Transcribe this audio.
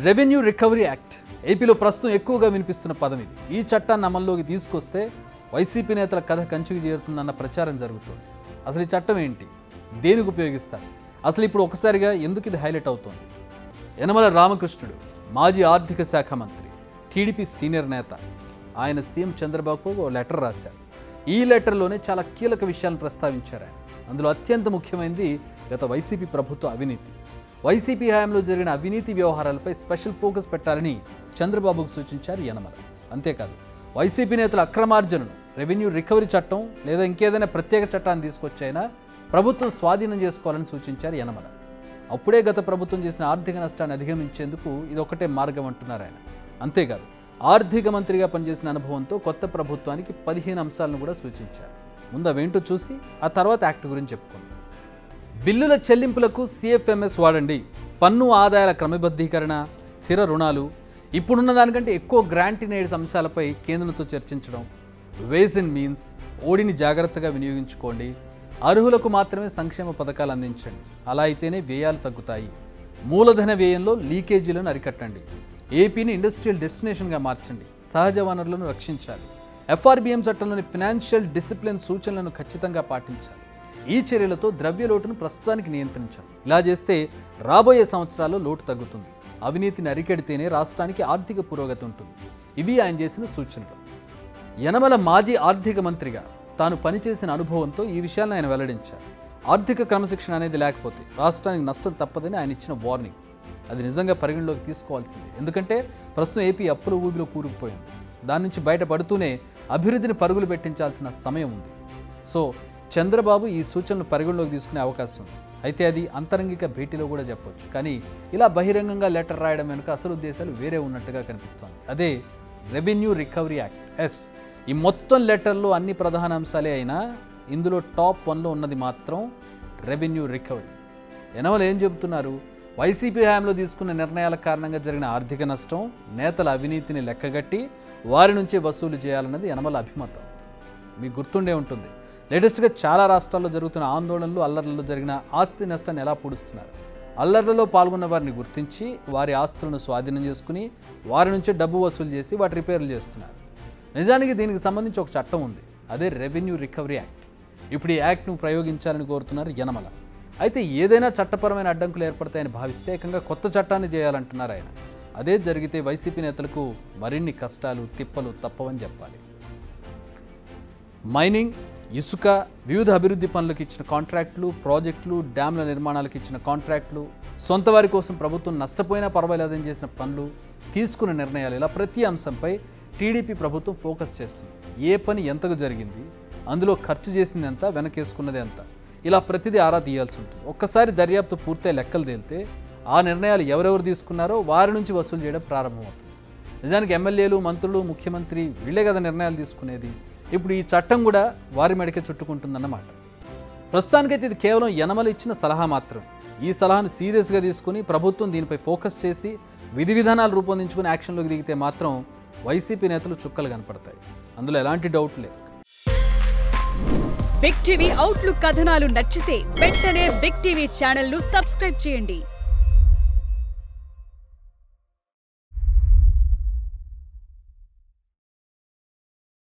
Revenue recovery act ఏపీలో ప్రస్తుతం ఎక్కువగా వినిపిస్తున్న పదం ఇది. ఈ చట్టాన్ని అమల్లోకి తీసుకొస్తే వైసీపీ నేతల కథ కంచుకు చేరుతుందన్న ప్రచారం జరుగుతోంది. అసలు ఈ చట్టం ఏంటి, దేనికి ఉపయోగిస్తారు, అసలు ఇప్పుడు ఒకసారిగా ఎందుకు ఇది హైలైట్ అవుతోంది? యనమల రామకృష్ణుడు మాజీ ఆర్థిక శాఖ మంత్రి, టీడీపీ సీనియర్ నేత. ఆయన సీఎం చంద్రబాబుకు ఓ లెటర్ రాశారు. ఈ లెటర్లోనే చాలా కీలక విషయాలను ప్రస్తావించారు ఆయన. అందులో అత్యంత ముఖ్యమైనది గత వైసీపీ ప్రభుత్వ అవినీతి. వైసీపీ హయాంలో జరిగిన అవినీతి వ్యవహారాలపై స్పెషల్ ఫోకస్ పెట్టాలని చంద్రబాబుకు సూచించారు యనమల. అంతేకాదు, వైసీపీ నేతల అక్రమార్జనను రెవెన్యూ రికవరీ చట్టం లేదా ఇంకేదైనా ప్రత్యేక చట్టాన్ని తీసుకొచ్చైనా ప్రభుత్వం స్వాధీనం చేసుకోవాలని సూచించారు యనమల. అప్పుడే గత ప్రభుత్వం చేసిన ఆర్థిక నష్టాన్ని అధిగమించేందుకు ఇది ఒకటే మార్గం అంటున్నారు ఆయన. అంతేకాదు, ఆర్థిక మంత్రిగా పనిచేసిన అనుభవంతో కొత్త ప్రభుత్వానికి 15 అంశాలను కూడా సూచించారు. ముందు అవేంటో చూసి ఆ తర్వాత యాక్ట్ గురించి చెప్పుకుందాం. బిల్లుల చెల్లింపులకు సిఎఫ్ఎంఎస్ వాడండి, పన్ను ఆదాయాల క్రమబద్ధీకరణ, స్థిర రుణాలు, ఇప్పుడున్న దానికంటే ఎక్కువ గ్రాంట్ ఇన్ ఎయిడ్స్ అంశాలపై కేంద్రంతో చర్చించడం, వేస్ అండ్ మీన్స్, ఓడిని జాగ్రత్తగా వినియోగించుకోండి, అర్హులకు మాత్రమే సంక్షేమ పథకాలు అందించండి, అలా అయితేనే వ్యయాలు తగ్గుతాయి, మూలధన వ్యయంలో లీకేజీలను అరికట్టండి, ఏపీని ఇండస్ట్రియల్ డెస్టినేషన్గా మార్చండి, సహజ వనరులను రక్షించాలి, ఎఫ్ఆర్బిఎం చట్టంలోని ఫినాన్షియల్ డిసిప్లిన్ సూచనలను ఖచ్చితంగా పాటించాలి, ఈ చర్యలతో ద్రవ్య లోటును ప్రస్తుతానికి నియంత్రించాలి. ఇలా చేస్తే రాబోయే సంవత్సరాల్లో లోటు తగ్గుతుంది, అవినీతిని అరికెడితేనే రాష్ట్రానికి ఆర్థిక పురోగతి ఉంటుంది. ఇవి ఆయన చేసిన సూచనలు. యనమల మాజీ ఆర్థిక మంత్రిగా తాను పనిచేసిన అనుభవంతో ఈ విషయాలను ఆయన వెల్లడించారు. ఆర్థిక క్రమశిక్షణ అనేది లేకపోతే రాష్ట్రానికి నష్టం తప్పదని ఆయన ఇచ్చిన వార్నింగ్. అది నిజంగా పరిగణలోకి తీసుకోవాల్సింది. ఎందుకంటే ప్రస్తుతం ఏపీ అప్పుల ఊబిలో కూరుకుపోయింది. దాని నుంచి బయటపడుతూనే అభివృద్ధిని పరుగులు పెట్టించాల్సిన సమయం ఉంది. సో చంద్రబాబు ఈ సూచనలు పరిగణలోకి తీసుకునే అవకాశం ఉంది. అయితే అది అంతరంగిక భేటీలో కూడా చెప్పొచ్చు. కానీ ఇలా బహిరంగంగా లెటర్ రాయడం వెనుక అసలు ఉద్దేశాలు వేరే ఉన్నట్టుగా కనిపిస్తోంది. అదే రెవెన్యూ రికవరీ యాక్ట్. ఈ మొత్తం లెటర్లో అన్ని ప్రధాన అంశాలే అయినా ఇందులో టాప్ 1లో ఉన్నది మాత్రం రెవెన్యూ రికవరీ. యనమల ఏం చెబుతున్నారు? వైసీపీ హయాంలో తీసుకున్న నిర్ణయాల కారణంగా జరిగిన ఆర్థిక నష్టం, నేతల అవినీతిని లెక్కగట్టి వారి నుంచే వసూలు చేయాలన్నది యనమల అభిమతం. మీకు గుర్తుండే ఉంటుంది, లేటెస్ట్గా చాలా రాష్ట్రాల్లో జరుగుతున్న ఆందోళనలు, అల్లర్లలో జరిగిన ఆస్తి నష్టాన్ని ఎలా పూడుస్తున్నారు. అల్లర్లలో పాల్గొన్న వారిని గుర్తించి వారి ఆస్తులను స్వాధీనం చేసుకుని వారి నుంచే డబ్బు వసూలు చేసి వాటి రిపేర్లు చేస్తున్నారు. నిజానికి దీనికి సంబంధించి ఒక చట్టం ఉంది, అదే రెవెన్యూ రికవరీ యాక్ట్. ఇప్పుడు ఈ యాక్ట్ను ప్రయోగించాలని కోరుతున్నారు యనమల. అయితే ఏదైనా చట్టపరమైన అడ్డంకులు ఏర్పడతాయని భావిస్తే ఏకంగా కొత్త చట్టాన్ని చేయాలంటున్నారు ఆయన. అదే జరిగితే వైసీపీ నేతలకు మరిన్ని కష్టాలు, తిప్పలు తప్పవని చెప్పాలి. మైనింగ్, ఇసుక, వివిధ అభివృద్ధి పనులకు ఇచ్చిన కాంట్రాక్టులు, ప్రాజెక్టులు, డ్యామ్ల నిర్మాణాలకు ఇచ్చిన కాంట్రాక్టులు, సొంత వారి కోసం ప్రభుత్వం నష్టపోయినా పర్వాలేదని చేసిన పనులు, తీసుకున్న నిర్ణయాలు, ఇలా ప్రతి అంశంపై టీడీపీ ప్రభుత్వం ఫోకస్ చేస్తుంది. ఏ పని ఎంతకు జరిగింది, అందులో ఖర్చు చేసింది ఎంత, వెనకేసుకున్నది ఎంత, ఇలా ప్రతిదీ ఆరా తీయాల్సి ఉంటుంది. ఒక్కసారి దర్యాప్తు పూర్తయి లెక్కలు తేలితే ఆ నిర్ణయాలు ఎవరెవరు తీసుకున్నారో వారి నుంచి వసూలు చేయడం ప్రారంభమవుతుంది. నిజానికి ఎమ్మెల్యేలు, మంత్రులు, ముఖ్యమంత్రి వీళ్ళే కదా నిర్ణయాలు తీసుకునేది. ఇప్పుడు ఈ చట్టం కూడా వారి మెడకే చుట్టుకుంటుందన్నమాట. ప్రస్తుతానికైతే ఇది కేవలం యనమల ఇచ్చిన సలహా మాత్రం. ఈ సలహాను సీరియస్గా తీసుకుని ప్రభుత్వం దీనిపై ఫోకస్ చేసి విధి విధానాలు రూపొందించుకుని యాక్షన్లోకి దిగితే మాత్రం వైసీపీ నేతలు చుక్కలు కనపడతాయి. అందులో ఎలాంటి డౌట్ లేదు. బిగ్ టీవీ అవుట్లుక్ కథనాలు నచ్చితే వెంటనే బిగ్ టీవీ ఛానల్ ను సబ్స్క్రైబ్ చేయండి.